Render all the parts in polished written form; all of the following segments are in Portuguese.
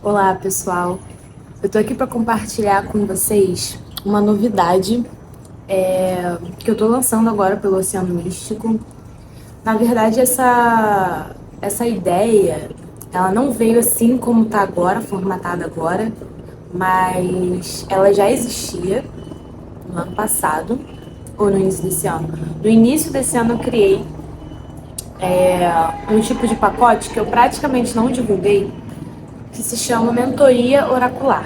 Olá, pessoal. Eu tô aqui para compartilhar com vocês uma novidade que eu tô lançando agora pelo Oceano Místico. Na verdade, essa ideia, ela não veio assim como tá agora, formatada agora, mas ela já existia no ano passado, ou no início desse ano. No início desse ano eu criei um tipo de pacote que eu praticamente não divulguei, que se chama Mentoria Oracular,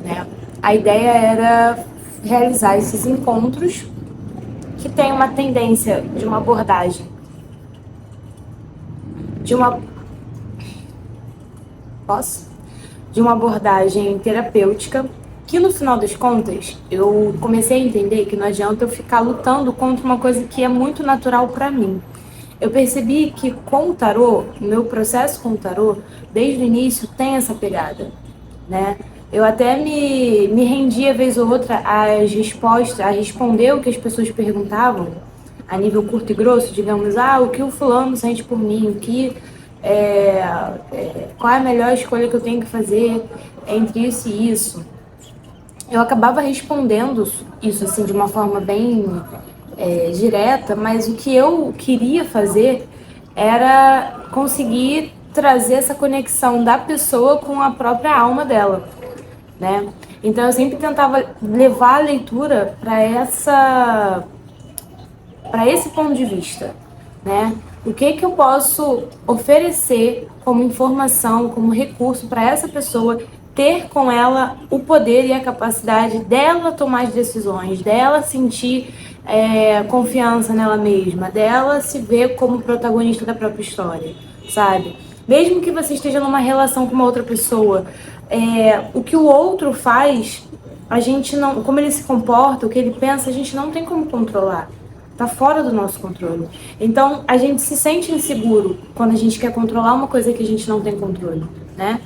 né? A ideia era realizar esses encontros que tem uma tendência de uma abordagem, de uma posso? De uma abordagem terapêutica, que no final das contas eu comecei a entender que não adianta eu ficar lutando contra uma coisa que é muito natural para mim. Eu percebi que com o tarô, o meu processo com o tarô, desde o início tem essa pegada, né? Eu até me rendia vez ou outra às respostas, a responder o que as pessoas perguntavam, a nível curto e grosso, digamos, o que o fulano sente por mim, qual é a melhor escolha que eu tenho que fazer entre isso e isso. Eu acabava respondendo isso assim de uma forma bem direta, mas o que eu queria fazer era conseguir trazer essa conexão da pessoa com a própria alma dela, né? Então eu sempre tentava levar a leitura para esse ponto de vista, né? O que eu posso oferecer como informação, como recurso para essa pessoa ter com ela o poder e a capacidade dela tomar as decisões, dela sentir confiança nela mesma, dela se ver como protagonista da própria história, sabe? Mesmo que você esteja numa relação com uma outra pessoa, o que o outro faz, a gente não, como ele se comporta, o que ele pensa, a gente não tem como controlar. Tá fora do nosso controle. Então, a gente se sente inseguro quando a gente quer controlar uma coisa que a gente não tem controle, né?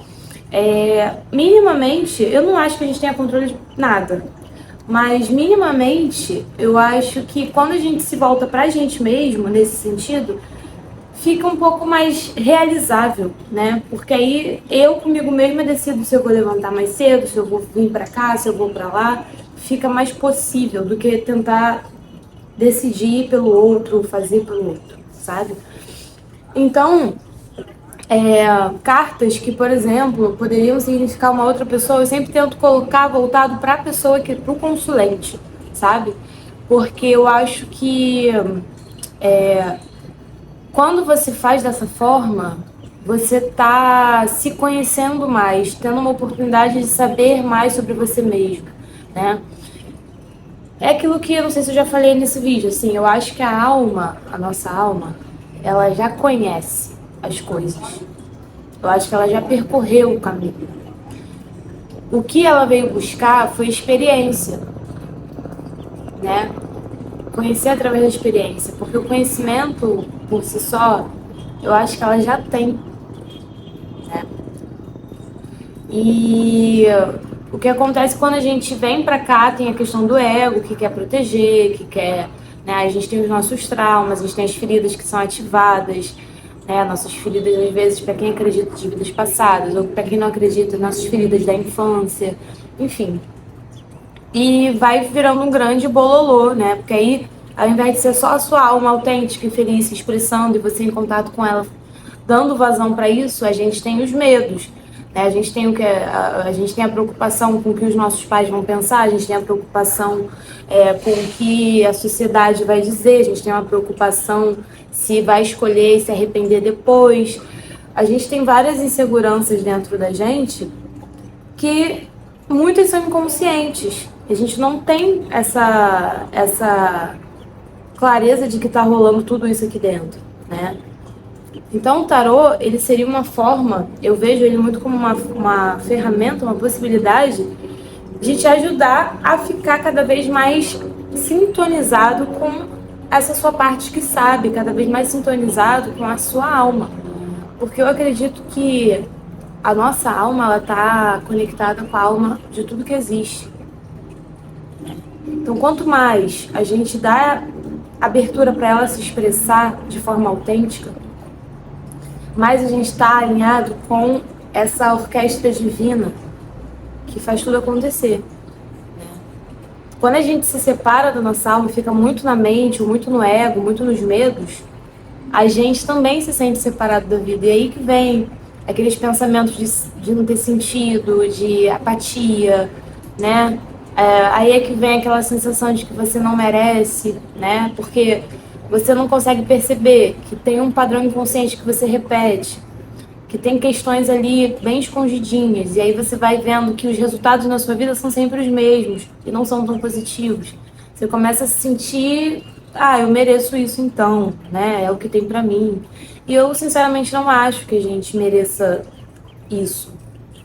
Minimamente, eu não acho que a gente tenha controle de nada, mas minimamente, eu acho que quando a gente se volta pra gente mesmo, nesse sentido, fica um pouco mais realizável, né? Porque aí eu comigo mesma decido se eu vou levantar mais cedo, se eu vou vir pra cá, se eu vou pra lá, fica mais possível do que tentar decidir pelo outro, fazer pelo outro, sabe? Então, cartas que, por exemplo, poderiam significar uma outra pessoa, eu sempre tento colocar voltado para a pessoa, para o consulente, sabe? Porque eu acho que quando você faz dessa forma, você tá se conhecendo mais, tendo uma oportunidade de saber mais sobre você mesmo, né? É aquilo que eu não sei se eu já falei nesse vídeo, assim, eu acho que a nossa alma, ela já conhece as coisas. Eu acho que ela já percorreu o caminho. O que ela veio buscar foi experiência, né? Conhecer através da experiência, porque o conhecimento por si só, eu acho que ela já tem, né? E o que acontece quando a gente vem pra cá, tem a questão do ego, que quer proteger, que quer, né? A gente tem os nossos traumas, a gente tem as feridas que são ativadas, né? Nossas feridas, às vezes, para quem acredita de vidas passadas, ou para quem não acredita, nossas feridas da infância, enfim. E vai virando um grande bololô, né? Porque aí, ao invés de ser só a sua alma autêntica e feliz se expressando e você em contato com ela, dando vazão para isso, a gente tem os medos, né? A gente tem a gente tem a preocupação com o que os nossos pais vão pensar, a gente tem a preocupação com o que a sociedade vai dizer, a gente tem uma preocupação se vai escolher e se arrepender depois. A gente tem várias inseguranças dentro da gente que muitas são inconscientes. A gente não tem essa clareza de que está rolando tudo isso aqui dentro, né? Então o tarô, ele seria uma forma, eu vejo ele muito como uma ferramenta, uma possibilidade de te ajudar a ficar cada vez mais sintonizado com essa sua parte que sabe, cada vez mais sintonizado com a sua alma. Porque eu acredito que a nossa alma, ela tá conectada com a alma de tudo que existe. Então, quanto mais a gente dá abertura para ela se expressar de forma autêntica, mais a gente está alinhado com essa orquestra divina que faz tudo acontecer. Quando a gente se separa da nossa alma, fica muito na mente, muito no ego, muito nos medos, a gente também se sente separado da vida. E aí que vem aqueles pensamentos de não ter sentido, de apatia, né? Aí é que vem aquela sensação de que você não merece, né? Porque você não consegue perceber que tem um padrão inconsciente que você repete, que tem questões ali bem escondidinhas, e aí você vai vendo que os resultados na sua vida são sempre os mesmos e não são tão positivos. Você começa a se sentir, eu mereço isso então, né? É o que tem pra mim. E eu sinceramente não acho que a gente mereça isso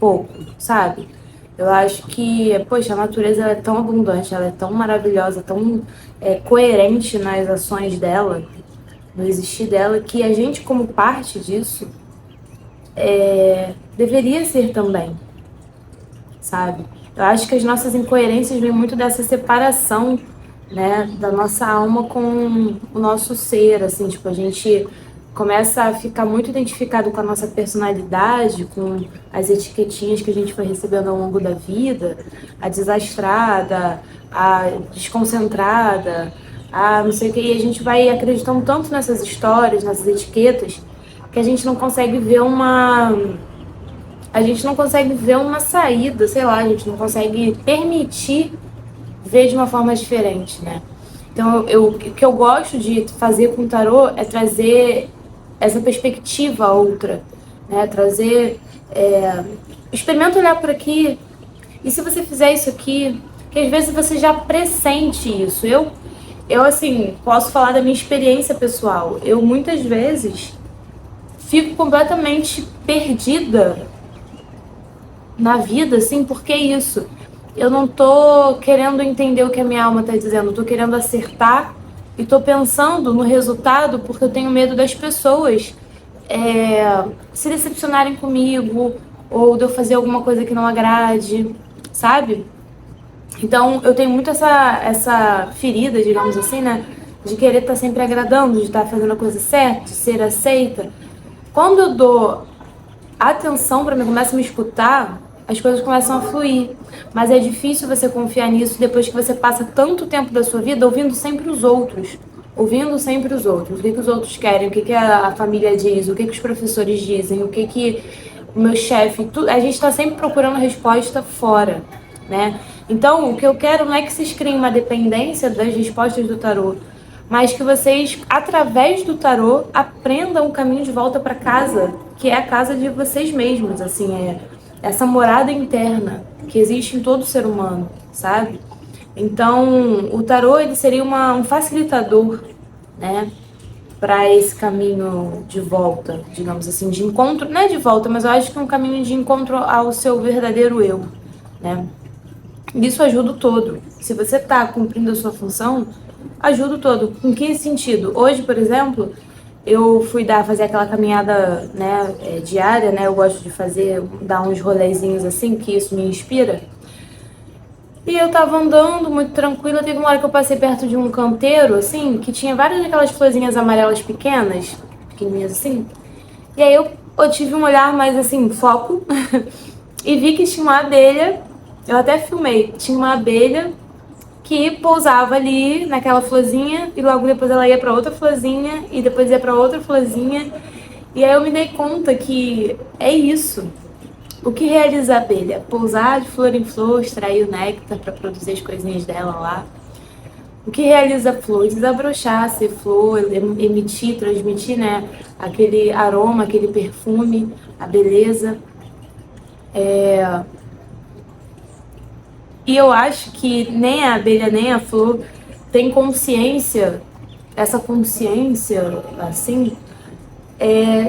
pouco, sabe? Eu acho que, poxa, a natureza ela é tão abundante, ela é tão maravilhosa, tão coerente nas ações dela, no existir dela, que a gente, como parte disso, deveria ser também, sabe? Eu acho que as nossas incoerências vêm muito dessa separação, né, da nossa alma com o nosso ser, assim, tipo, a gente começa a ficar muito identificado com a nossa personalidade, com as etiquetinhas que a gente foi recebendo ao longo da vida, a desastrada, a desconcentrada, a não sei o que, e a gente vai acreditando tanto nessas histórias, nessas etiquetas, que a gente não consegue ver uma saída, sei lá, a gente não consegue permitir ver de uma forma diferente, né? Então, o que eu gosto de fazer com o tarô é trazer essa perspectiva outra, né? Trazer, experimenta olhar por aqui, e se você fizer isso aqui, que às vezes você já pressente isso. Eu assim, posso falar da minha experiência pessoal. Eu muitas vezes fico completamente perdida na vida, assim, porque é isso. Eu não tô querendo entender o que a minha alma tá dizendo, eu tô querendo acertar e tô pensando no resultado porque eu tenho medo das pessoas se decepcionarem comigo ou de eu fazer alguma coisa que não agrade, sabe? Então eu tenho muito essa ferida, digamos assim, né? De querer estar sempre agradando, de estar fazendo a coisa certa, de ser aceita. Quando eu dou atenção para mim, começo a me escutar, as coisas começam a fluir. Mas é difícil você confiar nisso depois que você passa tanto tempo da sua vida ouvindo sempre os outros. Ouvindo sempre os outros. O que os outros querem, o que a família diz, o que os professores dizem, o que o meu chefe... A gente está sempre procurando resposta fora, né? Então, o que eu quero não é que vocês criem uma dependência das respostas do tarô, mas que vocês, através do tarô, aprendam o caminho de volta para casa, que é a casa de vocês mesmos, assim, essa morada interna que existe em todo ser humano, sabe? Então, o tarô ele seria um facilitador, né, para esse caminho de volta, digamos assim, de encontro, não é de volta, mas eu acho que é um caminho de encontro ao seu verdadeiro eu, né? Isso ajuda o todo. Se você está cumprindo a sua função, ajuda o todo. Em que sentido? Hoje, por exemplo, eu fui fazer aquela caminhada, né, diária, né? Eu gosto de dar uns rolezinhos assim, que isso me inspira. E eu tava andando muito tranquila, teve uma hora que eu passei perto de um canteiro, assim, que tinha várias daquelas florzinhas amarelas pequenas, pequenininhas assim. E aí eu tive um olhar mais assim, foco, e vi que tinha uma abelha, eu até filmei, tinha uma abelha que pousava ali naquela florzinha e logo depois ela ia para outra florzinha e depois ia para outra florzinha. E aí eu me dei conta que é isso. O que realiza a abelha? Pousar de flor em flor, extrair o néctar para produzir as coisinhas dela lá. O que realiza a flor? Desabrochar, ser flor, emitir, transmitir, né, aquele aroma, aquele perfume, a beleza. E eu acho que nem a abelha nem a flor tem consciência, essa consciência, assim,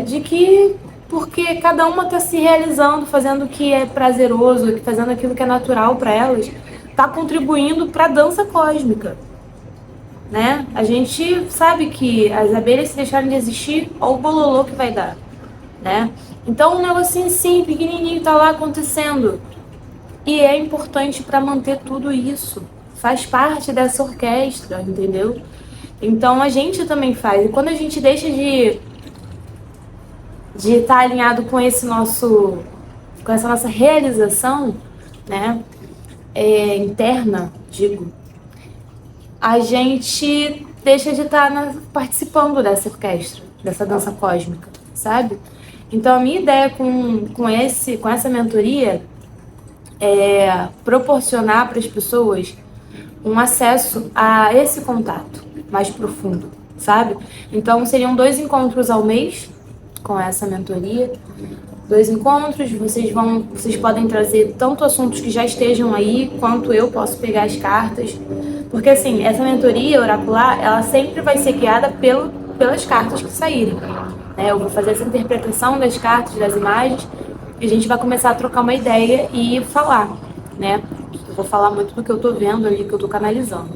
de que porque cada uma está se realizando, fazendo o que é prazeroso, fazendo aquilo que é natural para elas, está contribuindo para a dança cósmica, né? A gente sabe que as abelhas, se deixarem de existir, olha o bololô que vai dar, né? Então um negocinho assim, pequenininho, tá lá acontecendo. E é importante para manter tudo isso. Faz parte dessa orquestra, entendeu? Então a gente também faz. E quando a gente deixa de estar alinhado com esse nosso com essa nossa realização, né, interna, digo, a gente deixa de estar participando dessa orquestra, dessa dança cósmica, sabe? Então, a minha ideia com essa mentoria é proporcionar para as pessoas um acesso a esse contato mais profundo, sabe? Então, seriam 2 encontros ao mês com essa mentoria. 2 encontros, vocês podem trazer tanto assuntos que já estejam aí, quanto eu posso pegar as cartas. Porque, assim, essa mentoria oracular, ela sempre vai ser guiada pelas cartas que saírem, né? Eu vou fazer essa interpretação das cartas, das imagens, e a gente vai começar a trocar uma ideia e falar, né? Eu vou falar muito do que eu tô vendo ali, que eu tô canalizando.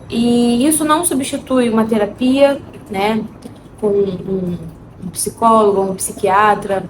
E isso não substitui uma terapia, né? Com um psicólogo, um psiquiatra,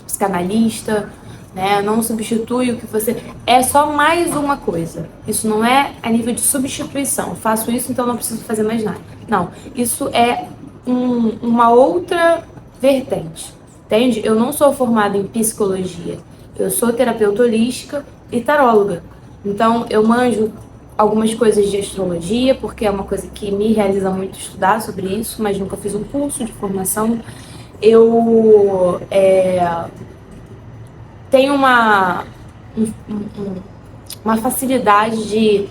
psicanalista, né? Não substitui o que você... É só mais uma coisa. Isso não é a nível de substituição. Eu faço isso, então não preciso fazer mais nada. Não, isso é uma outra vertente, entende? Eu não sou formada em psicologia. Eu sou terapeuta holística e taróloga. Então, eu manjo algumas coisas de astrologia, porque é uma coisa que me realiza muito estudar sobre isso, mas nunca fiz um curso de formação. Eu tenho uma facilidade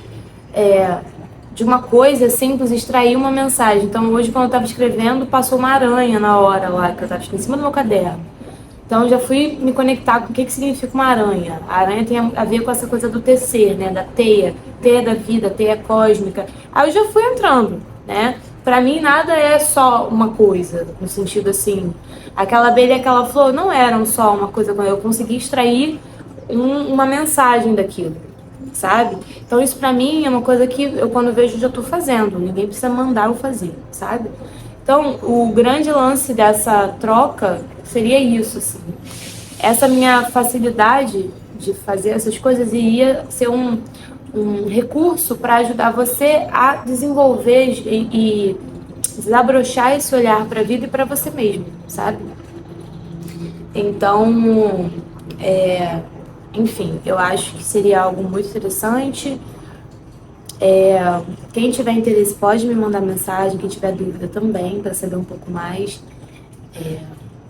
de uma coisa simples extrair uma mensagem. Então, hoje, quando eu estava escrevendo, passou uma aranha na hora lá, que eu estava escrevendo em cima do meu caderno. Então, eu já fui me conectar com o que significa uma aranha. A aranha tem a ver com essa coisa do tecer, né? Da teia da vida, teia cósmica. Aí eu já fui entrando, né? Pra mim, nada é só uma coisa, no sentido assim, aquela abelha e aquela flor não eram só uma coisa, eu consegui extrair uma mensagem daquilo, sabe? Então, isso pra mim é uma coisa que eu, quando vejo, já tô fazendo, ninguém precisa mandar eu fazer, sabe? Então, o grande lance dessa troca seria isso, assim. Essa minha facilidade de fazer essas coisas iria ser um recurso para ajudar você a desenvolver e desabrochar esse olhar para a vida e para você mesmo, sabe? Então, enfim, eu acho que seria algo muito interessante. Quem tiver interesse pode me mandar mensagem, quem tiver dúvida também, para saber um pouco mais.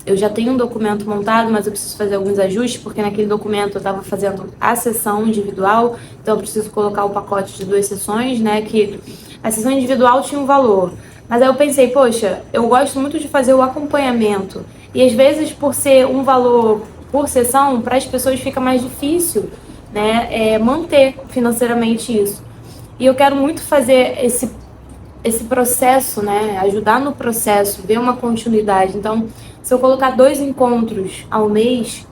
Eu já tenho um documento montado, mas eu preciso fazer alguns ajustes, porque naquele documento eu estava fazendo a sessão individual, então eu preciso colocar o pacote de 2 sessões, né, que a sessão individual tinha um valor. Mas aí eu pensei, poxa, eu gosto muito de fazer o acompanhamento, e às vezes por ser um valor por sessão, para as pessoas fica mais difícil, né, manter financeiramente isso. E eu quero muito fazer esse processo, né, ajudar no processo, ver uma continuidade. Então, se eu colocar 2 encontros ao mês,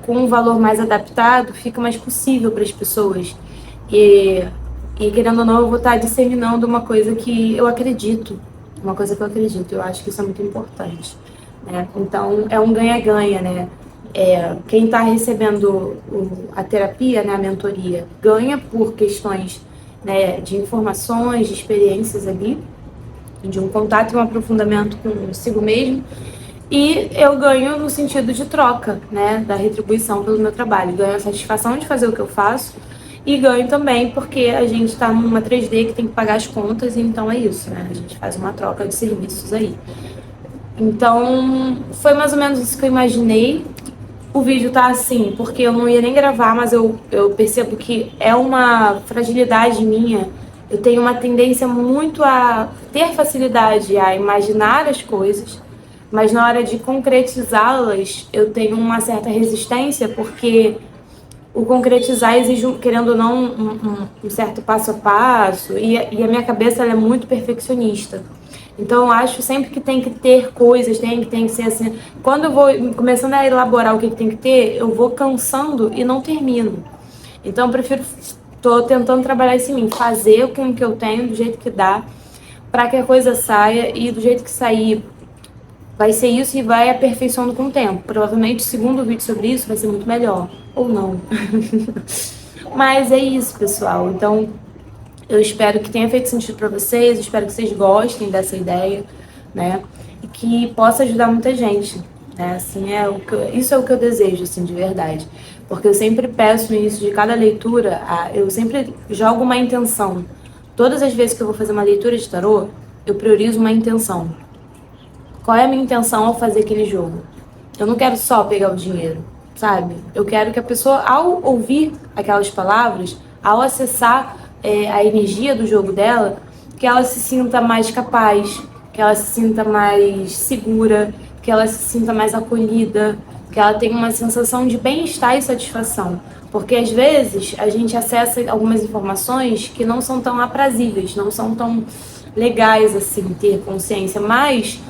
com um valor mais adaptado, fica mais possível para as pessoas. E querendo ou não, eu vou estar disseminando uma coisa que eu acredito. Eu acho que isso é muito importante, né? Então, é um ganha-ganha, né? Quem está recebendo a terapia, né, a mentoria, ganha por questões, né, de informações, de experiências ali, de um contato e um aprofundamento consigo mesmo. E eu ganho no sentido de troca, né, da retribuição pelo meu trabalho. Ganho a satisfação de fazer o que eu faço e ganho também porque a gente está numa 3D que tem que pagar as contas, e então é isso, né? A gente faz uma troca de serviços aí. Então, foi mais ou menos isso que eu imaginei. O vídeo tá assim, porque eu não ia nem gravar, mas eu percebo que é uma fragilidade minha. Eu tenho uma tendência muito a ter facilidade a imaginar as coisas, mas na hora de concretizá-las, eu tenho uma certa resistência, porque o concretizar exige, querendo ou não, um certo passo a passo, e a minha cabeça ela é muito perfeccionista. Então, eu acho sempre que tem que ter coisas, tem que ser assim. Quando eu vou começando a elaborar o que tem que ter, eu vou cansando e não termino. Então, eu prefiro, tô tentando trabalhar isso em mim, fazer com o que eu tenho, do jeito que dá, para que a coisa saia, e do jeito que sair, vai ser isso e vai aperfeiçoando com o tempo. Provavelmente, o segundo vídeo sobre isso vai ser muito melhor, ou não. Mas é isso, pessoal. Então, eu espero que tenha feito sentido para vocês, eu espero que vocês gostem dessa ideia, né? E que possa ajudar muita gente. né? Assim, isso é o que eu desejo, assim, de verdade. Porque eu sempre peço no início de cada leitura, eu sempre jogo uma intenção. Todas as vezes que eu vou fazer uma leitura de tarô, eu priorizo uma intenção. Qual é a minha intenção ao fazer aquele jogo? Eu não quero só pegar o dinheiro, sabe? Eu quero que a pessoa, ao ouvir aquelas palavras, ao acessar a energia do jogo dela, que ela se sinta mais capaz, que ela se sinta mais segura, que ela se sinta mais acolhida, que ela tenha uma sensação de bem-estar e satisfação. Porque às vezes a gente acessa algumas informações que não são tão aprazíveis, não são tão legais assim, ter consciência, mas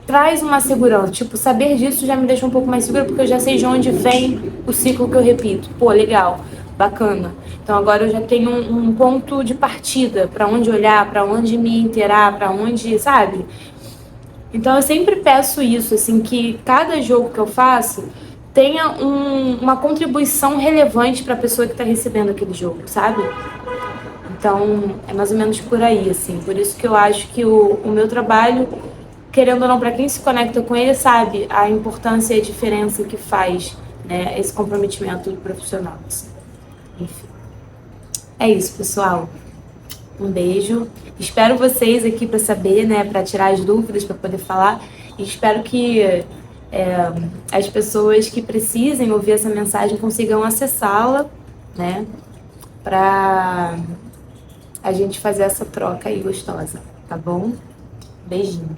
traz uma segurança. Tipo, saber disso já me deixa um pouco mais segura, porque eu já sei de onde vem o ciclo que eu repito. Pô, legal, bacana. Então agora eu já tenho um ponto de partida para onde olhar, para onde me inteirar, para onde, sabe? Então eu sempre peço isso, assim, que cada jogo que eu faço tenha uma contribuição relevante para a pessoa que está recebendo aquele jogo, sabe? Então é mais ou menos por aí, assim. Por isso que eu acho que o meu trabalho, querendo ou não, para quem se conecta com ele, sabe a importância e a diferença que faz, né, esse comprometimento profissional. Assim. Enfim. É isso, pessoal. Um beijo. Espero vocês aqui para saber, né, para tirar as dúvidas, para poder falar. E espero que as pessoas que precisem ouvir essa mensagem consigam acessá-la, né, para a gente fazer essa troca aí gostosa, tá bom? Beijinho.